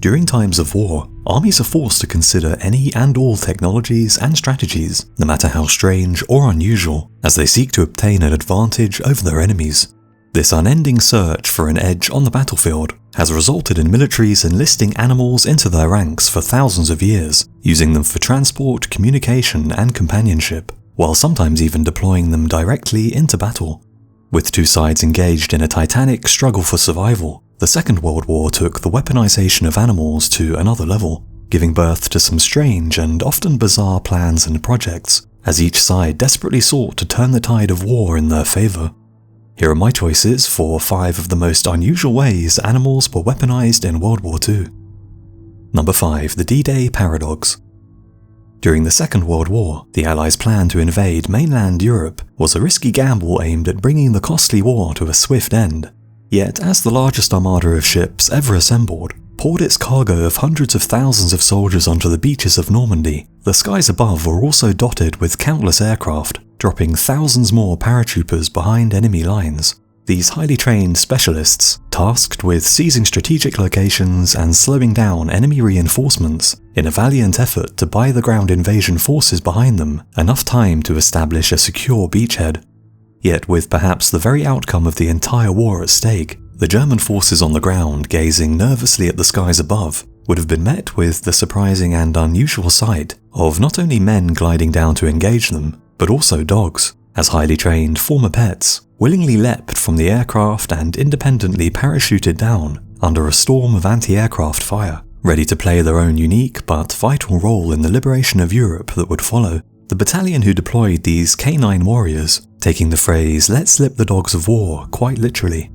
During times of war, armies are forced to consider any and all technologies and strategies, no matter how strange or unusual, as they seek to obtain an advantage over their enemies. This unending search for an edge on the battlefield has resulted in militaries enlisting animals into their ranks for thousands of years, using them for transport, communication, and companionship, while sometimes even deploying them directly into battle. With two sides engaged in a titanic struggle for survival, the Second World War took the weaponization of animals to another level, giving birth to some strange and often bizarre plans and projects, as each side desperately sought to turn the tide of war in their favor. Here are my choices for 5 of the most unusual ways animals were weaponized in World War II. Number 5. The DDay Paradox. During the Second World War, the Allies' plan to invade mainland Europe was a risky gamble aimed at bringing the costly war to a swift end. Yet, as the largest armada of ships ever assembled poured its cargo of hundreds of thousands of soldiers onto the beaches of Normandy, the skies above were also dotted with countless aircraft, dropping thousands more paratroopers behind enemy lines. These highly trained specialists, tasked with seizing strategic locations and slowing down enemy reinforcements in a valiant effort to buy the ground invasion forces behind them enough time to establish a secure beachhead. Yet with perhaps the very outcome of the entire war at stake, the German forces on the ground gazing nervously at the skies above would have been met with the surprising and unusual sight of not only men gliding down to engage them, but also dogs, as highly trained former pets, willingly leapt from the aircraft and independently parachuted down under a storm of anti-aircraft fire, ready to play their own unique but vital role in the liberation of Europe that would follow. The battalion who deployed these canine warriors, taking the phrase "let's slip the dogs of war" quite literally.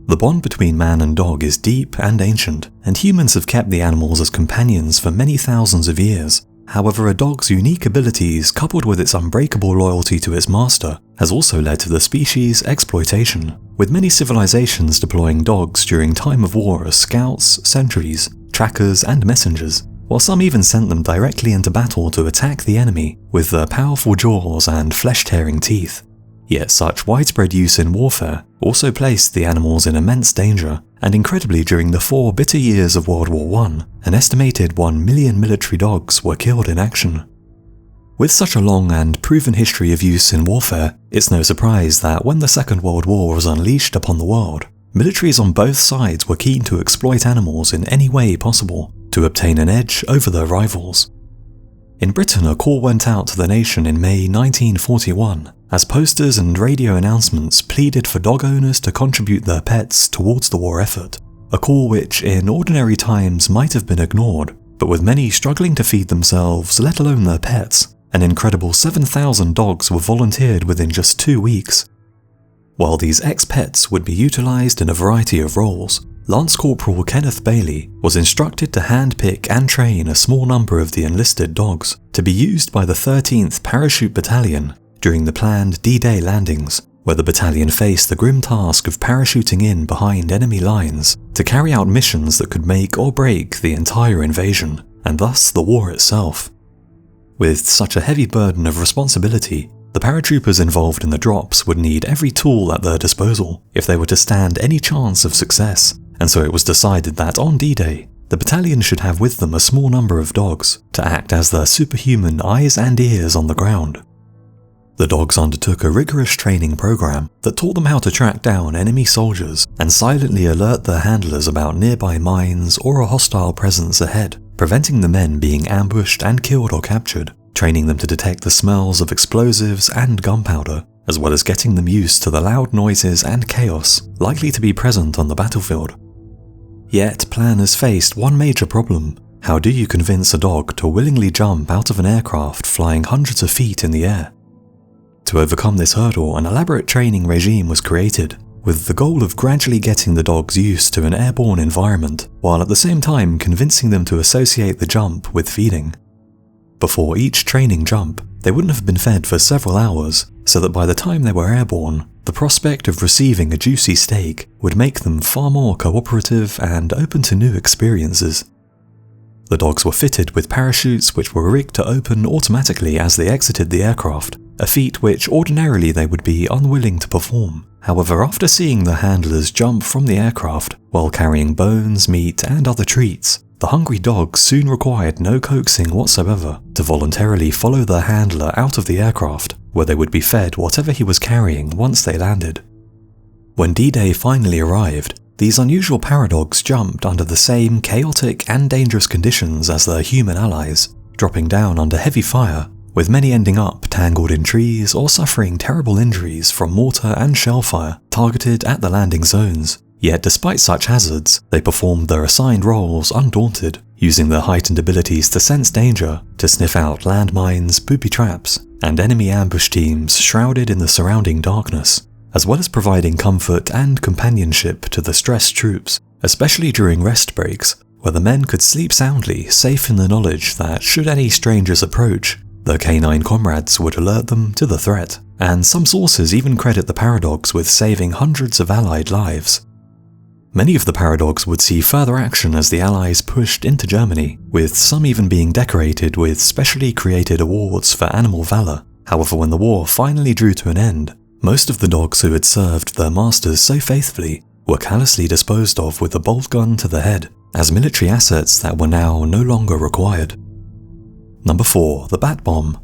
The bond between man and dog is deep and ancient, and humans have kept the animals as companions for many thousands of years. However, a dog's unique abilities, coupled with its unbreakable loyalty to its master, has also led to the species' exploitation, with many civilizations deploying dogs during time of war as scouts, sentries, trackers, and messengers, while some even sent them directly into battle to attack the enemy with their powerful jaws and flesh-tearing teeth. Yet such widespread use in warfare also placed the animals in immense danger, and incredibly during the 4 bitter years of World War I, an estimated 1 million military dogs were killed in action. With such a long and proven history of use in warfare, it's no surprise that when the Second World War was unleashed upon the world, militaries on both sides were keen to exploit animals in any way possible to obtain an edge over their rivals. In Britain, a call went out to the nation in May 1941, as posters and radio announcements pleaded for dog owners to contribute their pets towards the war effort, a call which in ordinary times might have been ignored, but with many struggling to feed themselves, let alone their pets, an incredible 7,000 dogs were volunteered within just 2 weeks. While these ex-pets would be utilised in a variety of roles, Lance Corporal Kenneth Bailey was instructed to handpick and train a small number of the enlisted dogs to be used by the 13th Parachute Battalion during the planned D-Day landings, where the battalion faced the grim task of parachuting in behind enemy lines to carry out missions that could make or break the entire invasion, and thus the war itself. With such a heavy burden of responsibility, the paratroopers involved in the drops would need every tool at their disposal if they were to stand any chance of success, and so it was decided that on D-Day, the battalion should have with them a small number of dogs to act as their superhuman eyes and ears on the ground. The dogs undertook a rigorous training program that taught them how to track down enemy soldiers and silently alert their handlers about nearby mines or a hostile presence ahead, preventing the men being ambushed and killed or captured, training them to detect the smells of explosives and gunpowder, as well as getting them used to the loud noises and chaos likely to be present on the battlefield. Yet planners faced one major problem. How do you convince a dog to willingly jump out of an aircraft flying hundreds of feet in the air? To overcome this hurdle, an elaborate training regime was created, with the goal of gradually getting the dogs used to an airborne environment, while at the same time convincing them to associate the jump with feeding. Before each training jump, they wouldn't have been fed for several hours, so that by the time they were airborne, the prospect of receiving a juicy steak would make them far more cooperative and open to new experiences. The dogs were fitted with parachutes which were rigged to open automatically as they exited the aircraft, a feat which ordinarily they would be unwilling to perform. However, after seeing the handlers jump from the aircraft while carrying bones, meat, and other treats, the hungry dogs soon required no coaxing whatsoever to voluntarily follow their handler out of the aircraft, where they would be fed whatever he was carrying once they landed. When D-Day finally arrived, these unusual paradogs jumped under the same chaotic and dangerous conditions as their human allies, dropping down under heavy fire, with many ending up tangled in trees or suffering terrible injuries from mortar and shell fire targeted at the landing zones. Yet despite such hazards, they performed their assigned roles undaunted, using their heightened abilities to sense danger, to sniff out landmines, booby traps, and enemy ambush teams shrouded in the surrounding darkness, as well as providing comfort and companionship to the stressed troops, especially during rest breaks, where the men could sleep soundly, safe in the knowledge that should any strangers approach, their canine comrades would alert them to the threat, and some sources even credit the Paradox with saving hundreds of Allied lives. Many of the Paradox would see further action as the Allies pushed into Germany, with some even being decorated with specially created awards for animal valor. However, when the war finally drew to an end, most of the dogs who had served their masters so faithfully were callously disposed of with a bolt gun to the head, as military assets that were now no longer required. Number 4. The Bat Bomb.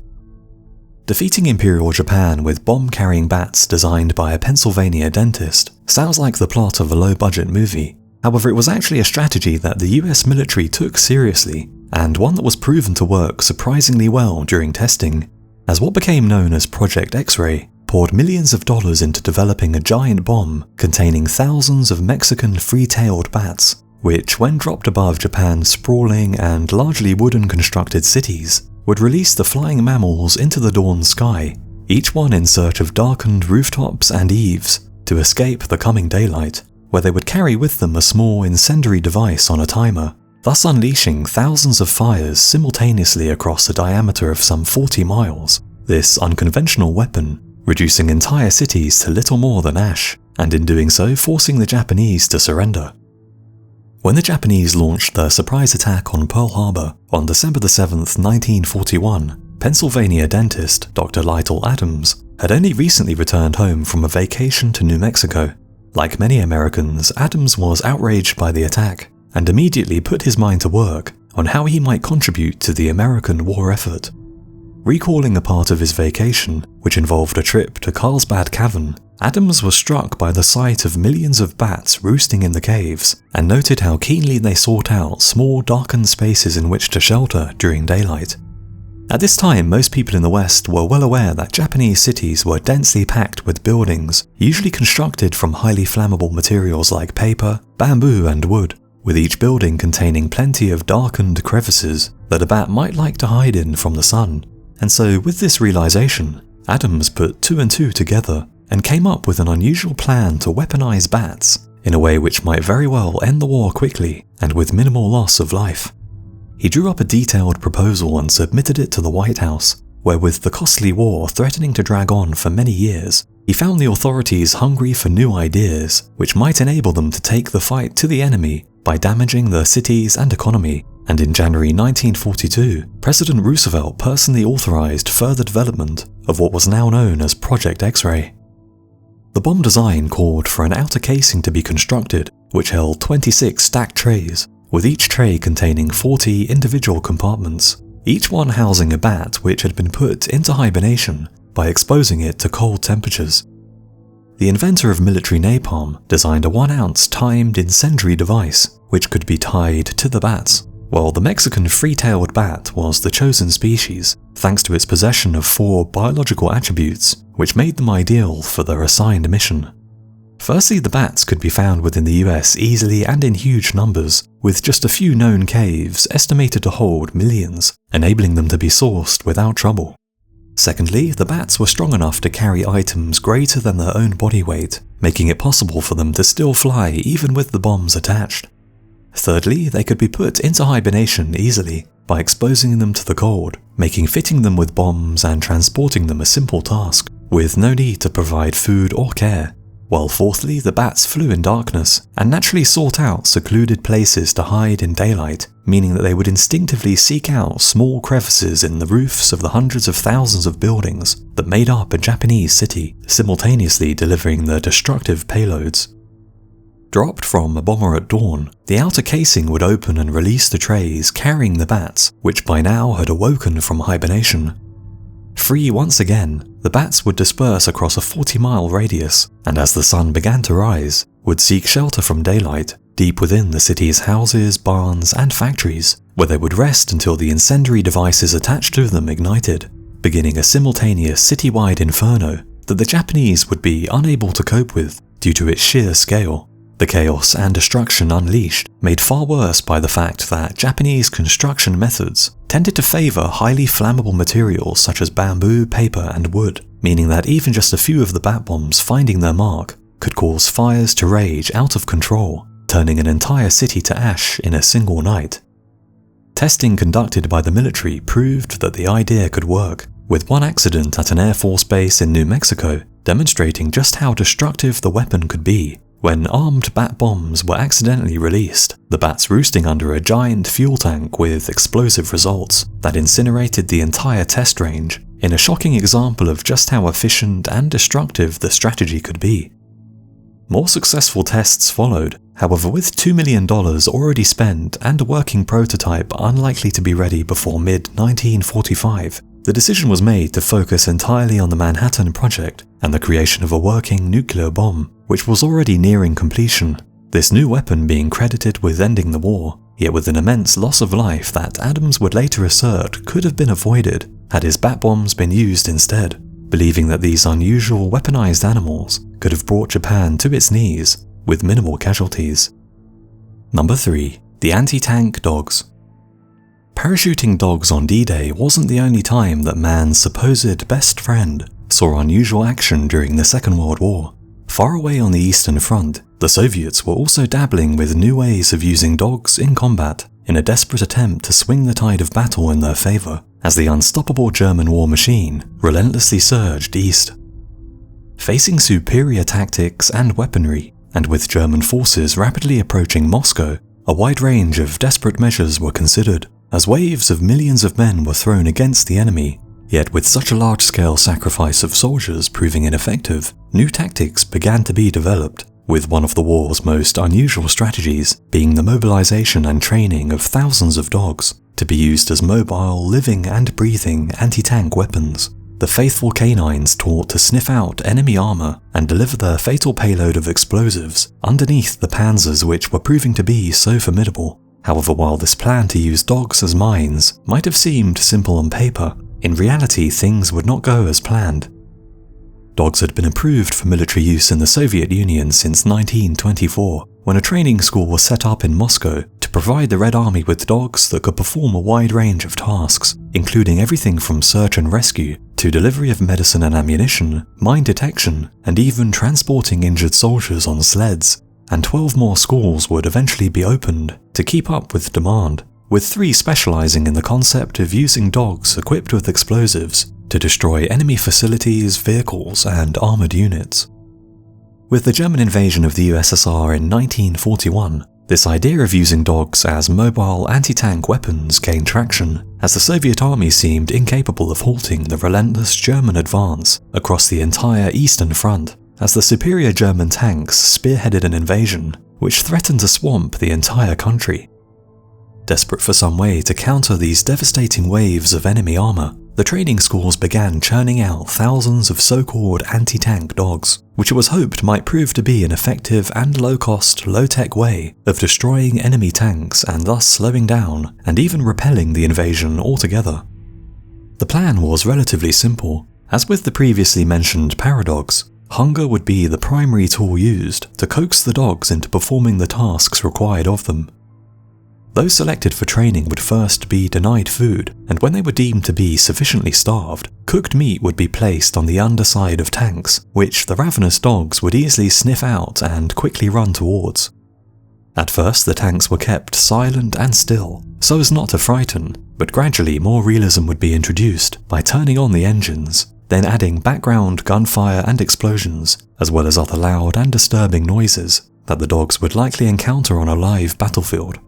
Defeating Imperial Japan with bomb-carrying bats designed by a Pennsylvania dentist sounds like the plot of a low-budget movie. However, it was actually a strategy that the US military took seriously, and one that was proven to work surprisingly well during testing, as what became known as Project X-Ray poured millions of dollars into developing a giant bomb containing thousands of Mexican free-tailed bats, which, when dropped above Japan's sprawling and largely wooden-constructed cities, would release the flying mammals into the dawn sky, each one in search of darkened rooftops and eaves to escape the coming daylight, where they would carry with them a small incendiary device on a timer, thus unleashing thousands of fires simultaneously across a diameter of some 40 miles. This unconventional weapon reducing entire cities to little more than ash, and in doing so forcing the Japanese to surrender. When the Japanese launched their surprise attack on Pearl Harbor on December 7, 1941, Pennsylvania dentist Dr. Lytle Adams had only recently returned home from a vacation to New Mexico. Like many Americans, Adams was outraged by the attack and immediately put his mind to work on how he might contribute to the American war effort. Recalling a part of his vacation, which involved a trip to Carlsbad Cavern, Adams was struck by the sight of millions of bats roosting in the caves and noted how keenly they sought out small darkened spaces in which to shelter during daylight. At this time, most people in the West were well aware that Japanese cities were densely packed with buildings, usually constructed from highly flammable materials like paper, bamboo and wood, with each building containing plenty of darkened crevices that a bat might like to hide in from the sun. And so, with this realization, Adams put 2 and 2 together and came up with an unusual plan to weaponize bats in a way which might very well end the war quickly and with minimal loss of life. He drew up a detailed proposal and submitted it to the White House, where with the costly war threatening to drag on for many years, he found the authorities hungry for new ideas which might enable them to take the fight to the enemy by damaging their cities and economy. And in January 1942, President Roosevelt personally authorized further development of what was now known as Project X-Ray. The bomb design called for an outer casing to be constructed, which held 26 stacked trays, with each tray containing 40 individual compartments, each one housing a bat which had been put into hibernation by exposing it to cold temperatures. The inventor of military napalm designed a 1-ounce timed incendiary device which could be tied to the bats, while the Mexican free-tailed bat was the chosen species, thanks to its possession of 4 biological attributes which made them ideal for their assigned mission. Firstly, the bats could be found within the US easily and in huge numbers, with just a few known caves estimated to hold millions, enabling them to be sourced without trouble. Secondly, the bats were strong enough to carry items greater than their own body weight, making it possible for them to still fly even with the bombs attached. Thirdly, they could be put into hibernation easily by exposing them to the cold, making fitting them with bombs and transporting them a simple task, with no need to provide food or care, while fourthly, the bats flew in darkness and naturally sought out secluded places to hide in daylight, meaning that they would instinctively seek out small crevices in the roofs of the hundreds of thousands of buildings that made up a Japanese city, simultaneously delivering the destructive payloads. Dropped from a bomber at dawn, the outer casing would open and release the trays carrying the bats, which by now had awoken from hibernation. Free once again, the bats would disperse across a 40-mile radius, and as the sun began to rise, would seek shelter from daylight deep within the city's houses, barns, and factories, where they would rest until the incendiary devices attached to them ignited, beginning a simultaneous citywide inferno that the Japanese would be unable to cope with due to its sheer scale. The chaos and destruction unleashed made far worse by the fact that Japanese construction methods tended to favour highly flammable materials such as bamboo, paper, and wood, meaning that even just a few of the bat bombs finding their mark could cause fires to rage out of control, turning an entire city to ash in a single night. Testing conducted by the military proved that the idea could work, with one accident at an Air Force base in New Mexico demonstrating just how destructive the weapon could be. When armed bat bombs were accidentally released, the bats roosting under a giant fuel tank with explosive results that incinerated the entire test range, in a shocking example of just how efficient and destructive the strategy could be. More successful tests followed, however, with $2 million already spent and a working prototype unlikely to be ready before mid-1945, the decision was made to focus entirely on the Manhattan Project and the creation of a working nuclear bomb, which was already nearing completion, this new weapon being credited with ending the war, yet with an immense loss of life that Adams would later assert could have been avoided had his bat bombs been used instead, believing that these unusual weaponized animals could have brought Japan to its knees with minimal casualties. Number 3. The Antitank Dogs. Parachuting dogs on D-Day wasn't the only time that man's supposed best friend saw unusual action during the Second World War. Far away on the Eastern Front, the Soviets were also dabbling with new ways of using dogs in combat in a desperate attempt to swing the tide of battle in their favour, as the unstoppable German war machine relentlessly surged east. Facing superior tactics and weaponry, and with German forces rapidly approaching Moscow, a wide range of desperate measures were considered, as waves of millions of men were thrown against the enemy. Yet with such a large-scale sacrifice of soldiers proving ineffective, new tactics began to be developed, with one of the war's most unusual strategies being the mobilization and training of thousands of dogs to be used as mobile, living and breathing anti-tank weapons. The faithful canines taught to sniff out enemy armor and deliver their fatal payload of explosives underneath the panzers which were proving to be so formidable. However, while this plan to use dogs as mines might have seemed simple on paper, in reality things would not go as planned. Dogs had been approved for military use in the Soviet Union since 1924, when a training school was set up in Moscow to provide the Red Army with dogs that could perform a wide range of tasks, including everything from search and rescue to delivery of medicine and ammunition, mine detection, and even transporting injured soldiers on sleds. And 12 more schools would eventually be opened to keep up with demand, with 3 specializing in the concept of using dogs equipped with explosives to destroy enemy facilities, vehicles, and armored units. With the German invasion of the USSR in 1941, this idea of using dogs as mobile anti-tank weapons gained traction, as the Soviet army seemed incapable of halting the relentless German advance across the entire Eastern Front, as the superior German tanks spearheaded an invasion which threatened to swamp the entire country. Desperate for some way to counter these devastating waves of enemy armor, the training schools began churning out thousands of so-called anti-tank dogs, which it was hoped might prove to be an effective and low-cost, low-tech way of destroying enemy tanks and thus slowing down and even repelling the invasion altogether. The plan was relatively simple. As with the previously mentioned Paradox, hunger would be the primary tool used to coax the dogs into performing the tasks required of them. Those selected for training would first be denied food, and when they were deemed to be sufficiently starved, cooked meat would be placed on the underside of tanks, which the ravenous dogs would easily sniff out and quickly run towards. At first, the tanks were kept silent and still, so as not to frighten, but gradually more realism would be introduced by turning on the engines, then adding background gunfire and explosions, as well as other loud and disturbing noises that the dogs would likely encounter on a live battlefield.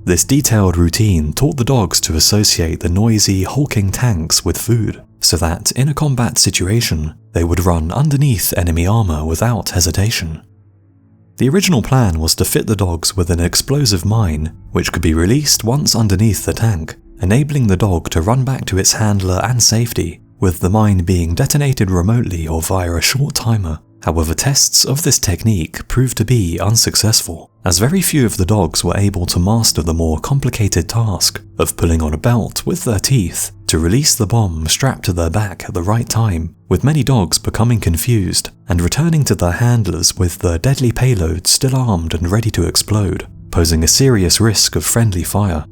This detailed routine taught the dogs to associate the noisy, hulking tanks with food, so that in a combat situation, they would run underneath enemy armor without hesitation. The original plan was to fit the dogs with an explosive mine, which could be released once underneath the tank, enabling the dog to run back to its handler and safety, with the mine being detonated remotely or via a short timer. However, tests of this technique proved to be unsuccessful, as very few of the dogs were able to master the more complicated task of pulling on a belt with their teeth to release the bomb strapped to their back at the right time, with many dogs becoming confused and returning to their handlers with the deadly payload still armed and ready to explode, posing a serious risk of friendly fire.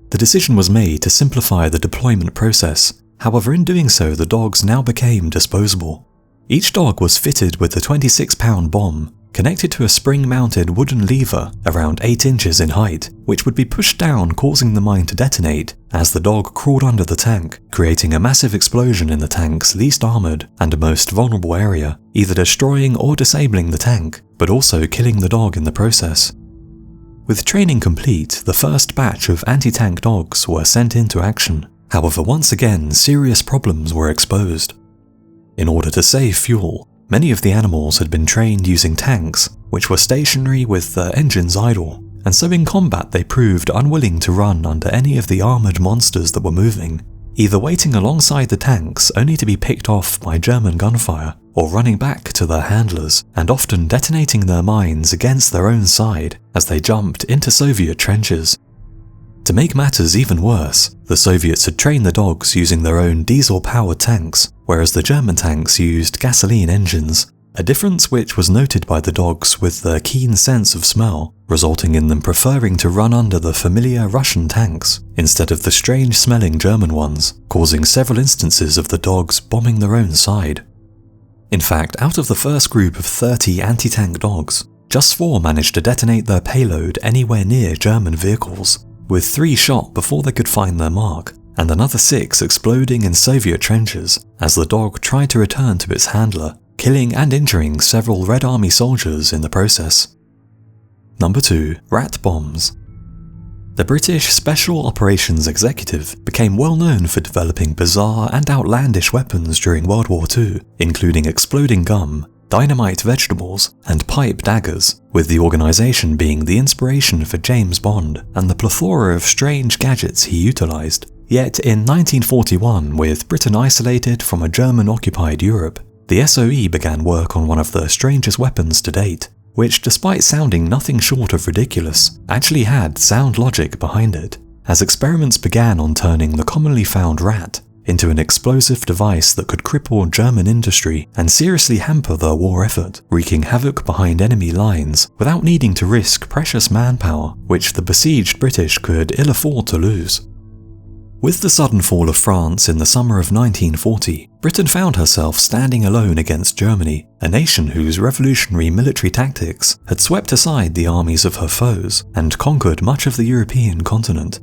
The decision was made to simplify the deployment process. However, in doing so, the dogs now became disposable. Each dog was fitted with a 26-pound bomb, connected to a spring-mounted wooden lever around 8 inches in height, which would be pushed down, causing the mine to detonate as the dog crawled under the tank, creating a massive explosion in the tank's least armored and most vulnerable area, either destroying or disabling the tank, but also killing the dog in the process. With training complete, the first batch of anti-tank dogs were sent into action. However, once again, serious problems were exposed. In order to save fuel, many of the animals had been trained using tanks, which were stationary with their engines idle, and so in combat they proved unwilling to run under any of the armoured monsters that were moving, either waiting alongside the tanks only to be picked off by German gunfire, or running back to their handlers, and often detonating their mines against their own side as they jumped into Soviet trenches. To make matters even worse, the Soviets had trained the dogs using their own diesel-powered tanks, whereas the German tanks used gasoline engines, a difference which was noted by the dogs with their keen sense of smell, resulting in them preferring to run under the familiar Russian tanks instead of the strange-smelling German ones, causing several instances of the dogs bombing their own side. In fact, out of the first group of 30 anti-tank dogs, just 4 managed to detonate their payload anywhere near German vehicles, with 3 shot before they could find their mark, and another 6 exploding in Soviet trenches as the dog tried to return to its handler, killing and injuring several Red Army soldiers in the process. Number 2. Rat bombs. The British Special Operations Executive became well known for developing bizarre and outlandish weapons during World War II, including exploding gum, dynamite vegetables, and pipe daggers, with the organisation being the inspiration for James Bond and the plethora of strange gadgets he utilised. Yet in 1941, with Britain isolated from a German-occupied Europe, the SOE began work on one of the strangest weapons to date, which, despite sounding nothing short of ridiculous, actually had sound logic behind it, as experiments began on turning the commonly found rat into an explosive device that could cripple German industry and seriously hamper their war effort, wreaking havoc behind enemy lines without needing to risk precious manpower, which the besieged British could ill afford to lose. With the sudden fall of France in the summer of 1940, Britain found herself standing alone against Germany, a nation whose revolutionary military tactics had swept aside the armies of her foes and conquered much of the European continent.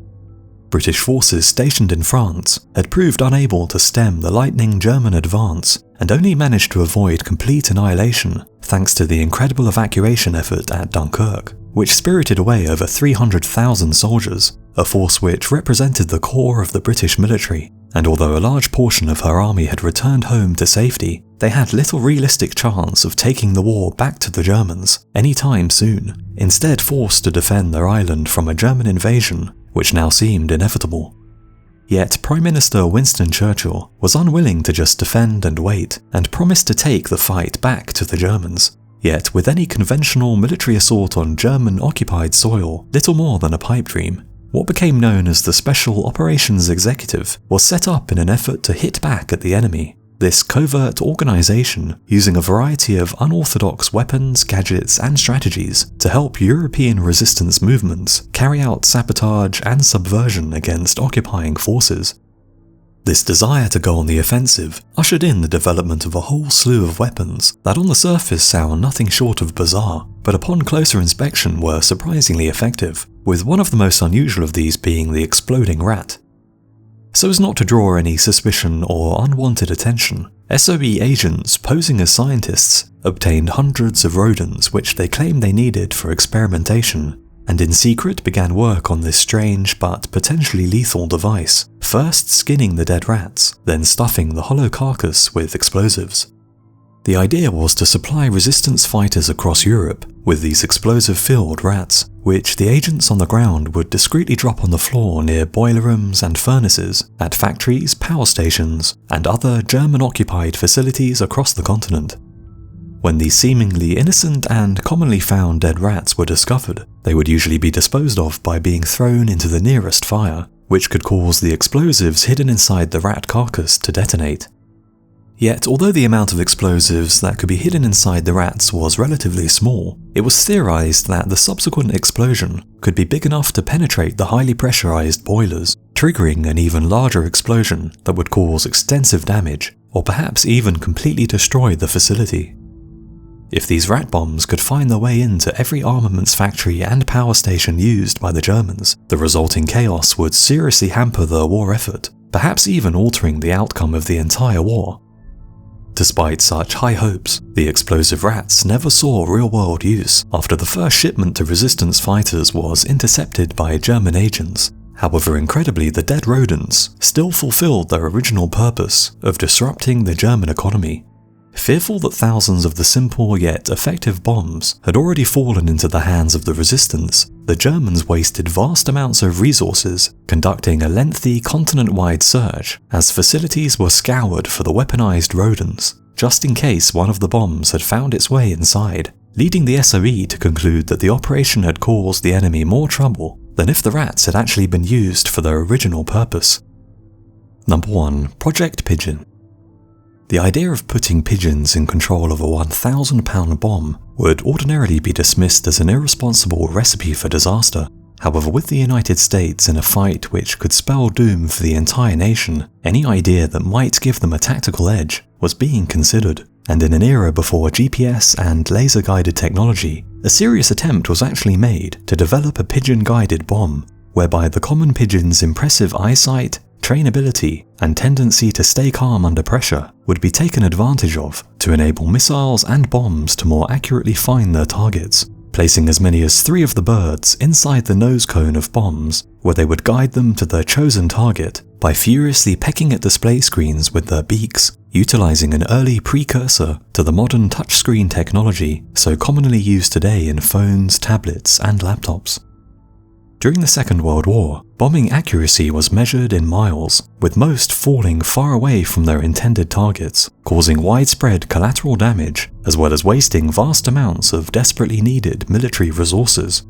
British forces stationed in France had proved unable to stem the lightning German advance and only managed to avoid complete annihilation thanks to the incredible evacuation effort at Dunkirk, which spirited away over 300,000 soldiers, a force which represented the core of the British military, and although a large portion of her army had returned home to safety, they had little realistic chance of taking the war back to the Germans anytime soon, instead forced to defend their island from a German invasion which now seemed inevitable. Yet Prime Minister Winston Churchill was unwilling to just defend and wait, and promised to take the fight back to the Germans. Yet with any conventional military assault on German-occupied soil little more than a pipe dream, what became known as the Special Operations Executive was set up in an effort to hit back at the enemy. This covert organisation, using a variety of unorthodox weapons, gadgets and strategies to help European resistance movements carry out sabotage and subversion against occupying forces. This desire to go on the offensive ushered in the development of a whole slew of weapons that on the surface sound nothing short of bizarre, but upon closer inspection were surprisingly effective, with one of the most unusual of these being the exploding rat. So as not to draw any suspicion or unwanted attention, SOE agents posing as scientists obtained hundreds of rodents which they claimed they needed for experimentation, and in secret began work on this strange but potentially lethal device, first skinning the dead rats, then stuffing the hollow carcass with explosives. The idea was to supply resistance fighters across Europe with these explosive-filled rats, which the agents on the ground would discreetly drop on the floor near boiler rooms and furnaces, at factories, power stations, and other German-occupied facilities across the continent. When these seemingly innocent and commonly found dead rats were discovered, they would usually be disposed of by being thrown into the nearest fire, which could cause the explosives hidden inside the rat carcass to detonate. Yet, although the amount of explosives that could be hidden inside the rats was relatively small, it was theorized that the subsequent explosion could be big enough to penetrate the highly pressurized boilers, triggering an even larger explosion that would cause extensive damage, or perhaps even completely destroy the facility. If these rat bombs could find their way into every armaments factory and power station used by the Germans, the resulting chaos would seriously hamper the war effort, perhaps even altering the outcome of the entire war. Despite such high hopes, the explosive rats never saw real-world use after the first shipment to resistance fighters was intercepted by German agents. However, incredibly, the dead rodents still fulfilled their original purpose of disrupting the German economy. Fearful that thousands of the simple yet effective bombs had already fallen into the hands of the resistance, the Germans wasted vast amounts of resources conducting a lengthy continent-wide search as facilities were scoured for the weaponized rodents, just in case one of the bombs had found its way inside, leading the SOE to conclude that the operation had caused the enemy more trouble than if the rats had actually been used for their original purpose. Number 1. Project Pigeon. The idea of putting pigeons in control of a 1,000-pound bomb would ordinarily be dismissed as an irresponsible recipe for disaster. However, with the United States in a fight which could spell doom for the entire nation, any idea that might give them a tactical edge was being considered, and in an era before GPS and laser-guided technology, a serious attempt was actually made to develop a pigeon-guided bomb, whereby the common pigeon's impressive eyesight, trainability, and tendency to stay calm under pressure would be taken advantage of to enable missiles and bombs to more accurately find their targets, placing as many as 3 of the birds inside the nose cone of bombs, where they would guide them to their chosen target by furiously pecking at display screens with their beaks, utilizing an early precursor to the modern touchscreen technology so commonly used today in phones, tablets, and laptops. During the Second World War, bombing accuracy was measured in miles, with most falling far away from their intended targets, causing widespread collateral damage, as well as wasting vast amounts of desperately needed military resources.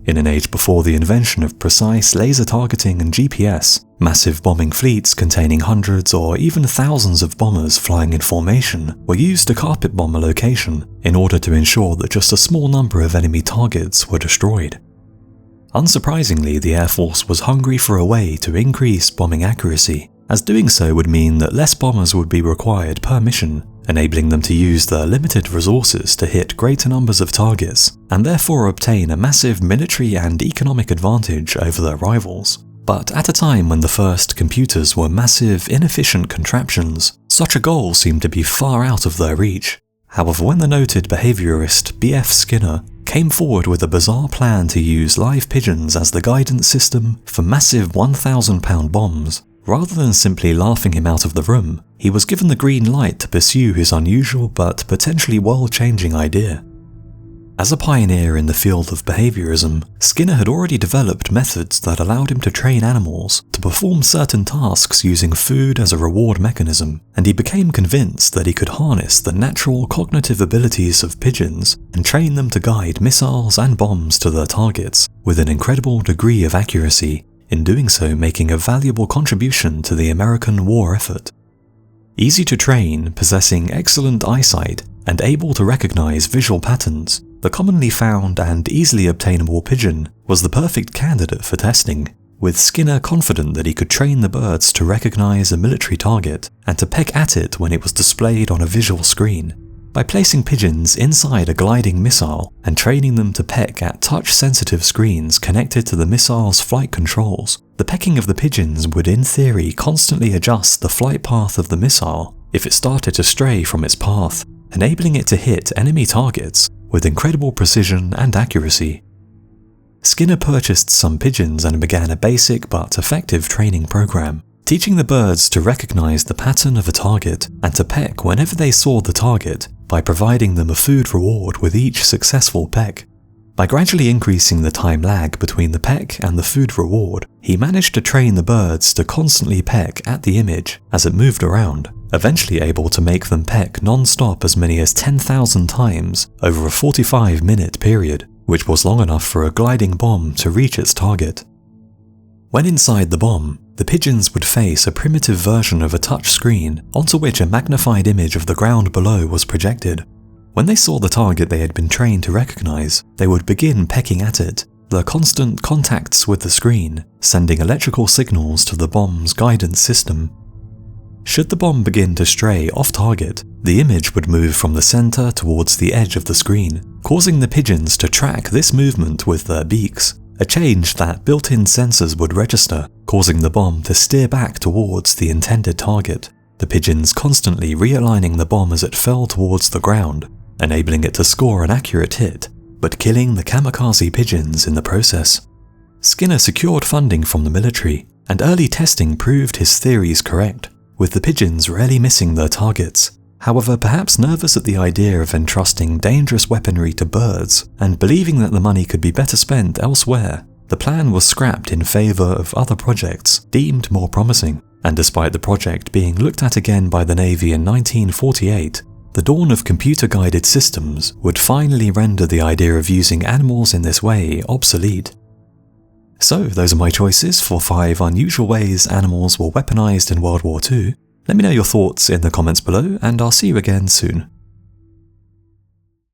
In an age before the invention of precise laser targeting and GPS, massive bombing fleets containing hundreds or even thousands of bombers flying in formation were used to carpet bomb a location in order to ensure that just a small number of enemy targets were destroyed. Unsurprisingly, the Air Force was hungry for a way to increase bombing accuracy, as doing so would mean that less bombers would be required per mission, enabling them to use their limited resources to hit greater numbers of targets, and therefore obtain a massive military and economic advantage over their rivals. But at a time when the first computers were massive, inefficient contraptions, such a goal seemed to be far out of their reach. However, when the noted behaviorist B.F. Skinner came forward with a bizarre plan to use live pigeons as the guidance system for massive 1,000-pound bombs, rather than simply laughing him out of the room, he was given the green light to pursue his unusual but potentially world-changing idea. As a pioneer in the field of behaviorism, Skinner had already developed methods that allowed him to train animals to perform certain tasks using food as a reward mechanism, and he became convinced that he could harness the natural cognitive abilities of pigeons and train them to guide missiles and bombs to their targets with an incredible degree of accuracy, in doing so making a valuable contribution to the American war effort. Easy to train, possessing excellent eyesight, and able to recognize visual patterns, the commonly found and easily obtainable pigeon was the perfect candidate for testing, with Skinner confident that he could train the birds to recognize a military target and to peck at it when it was displayed on a visual screen. By placing pigeons inside a gliding missile and training them to peck at touch-sensitive screens connected to the missile's flight controls, the pecking of the pigeons would in theory constantly adjust the flight path of the missile if it started to stray from its path, enabling it to hit enemy targets with incredible precision and accuracy. Skinner purchased some pigeons and began a basic but effective training program, teaching the birds to recognize the pattern of a target and to peck whenever they saw the target by providing them a food reward with each successful peck. By gradually increasing the time lag between the peck and the food reward, he managed to train the birds to constantly peck at the image as it moved around, eventually able to make them peck non-stop as many as 10,000 times over a 45-minute period, which was long enough for a gliding bomb to reach its target. When inside the bomb, the pigeons would face a primitive version of a touch screen onto which a magnified image of the ground below was projected. When they saw the target they had been trained to recognize, they would begin pecking at it, the constant contacts with the screen sending electrical signals to the bomb's guidance system. Should the bomb begin to stray off target, the image would move from the center towards the edge of the screen, causing the pigeons to track this movement with their beaks, a change that built-in sensors would register, causing the bomb to steer back towards the intended target, the pigeons constantly realigning the bomb as it fell towards the ground, enabling it to score an accurate hit, but killing the kamikaze pigeons in the process. Skinner secured funding from the military, and early testing proved his theories correct, with the pigeons rarely missing their targets. However, perhaps nervous at the idea of entrusting dangerous weaponry to birds and believing that the money could be better spent elsewhere, the plan was scrapped in favor of other projects deemed more promising, and despite the project being looked at again by the Navy in 1948, the dawn of computer-guided systems would finally render the idea of using animals in this way obsolete. So, those are my choices for 5 unusual ways animals were weaponized in World War II. Let me know your thoughts in the comments below, and I'll see you again soon.